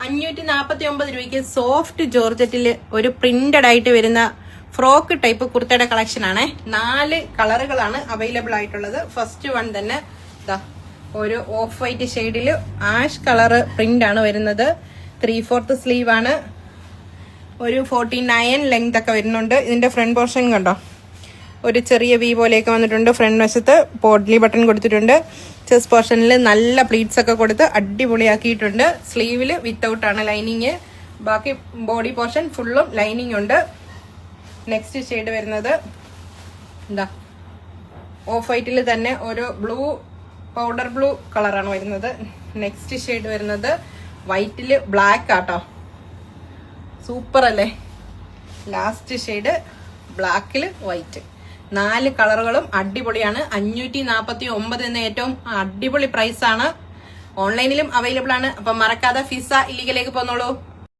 549 രൂപയ്ക്ക് സോഫ്റ്റ് ജോർജറ്റിൽ ഒരു പ്രിന്റഡ് ആയിട്ട് വരുന്ന ഫ്രോക്ക് ടൈപ്പ് കുർത്തയുടെ കളക്ഷൻ ആണ്. 4 കളറുകളാണ് അവൈലബിൾ ആയിട്ടുള്ളത്. ഫസ്റ്റ് വൺ തന്നെ ഇതാ ഒരു ഓഫ് വൈറ്റ് ഷെയ്ഡിൽ ആഷ് കളർ പ്രിന്റ് ആണ് വരുന്നത്. 3/4 സ്ലീവ് ആണ്. ഒരു 49 ലെങ്ത് ഒക്കെ വരുന്നുണ്ട്. ഇതിന്റെ ഫ്രണ്ട് പോർഷൻ കണ്ടോ, ഒരു ചെറിയ വി പോലെയൊക്കെ വന്നിട്ടുണ്ട്. ഫ്രണ്ട് വശത്ത് പോഡ്ലി ബട്ടൺ കൊടുത്തിട്ടുണ്ട്. ചെസ്റ്റ് പോർഷനിൽ നല്ല പ്ലീറ്റ്സ് ഒക്കെ കൊടുത്ത് അടിപൊളിയാക്കിയിട്ടുണ്ട്. സ്ലീവിൽ വിത്തൗട്ട് ആണ് ലൈനിങ്. ബാക്കി ബോഡി പോർഷൻ ഫുള്ളും ലൈനിങ് ഉണ്ട്. നെക്സ്റ്റ് ഷെയ്ഡ് വരുന്നത് എന്താ ഓഫ് വൈറ്റിൽ തന്നെ ഒരു ബ്ലൂ, പൗഡർ ബ്ലൂ കളറാണ് വരുന്നത്. നെക്സ്റ്റ് ഷെയ്ഡ് വരുന്നത് വൈറ്റിൽ ബ്ലാക്ക് ആട്ടോ, സൂപ്പർ അല്ലേ. ലാസ്റ്റ് ഷെയ്ഡ് ബ്ലാക്കിൽ വൈറ്റ്. 4 കളറുകളും അടിപൊളിയാണ്. 549 എന്ന ഏറ്റവും അടിപൊളി പ്രൈസ് ആണ്. ഓൺലൈനിലും അവൈലബിൾ ആണ്. അപ്പൊ മറക്കാതെ ഫിസ ഇല്ലിഗലേക്ക് പോന്നോളൂ.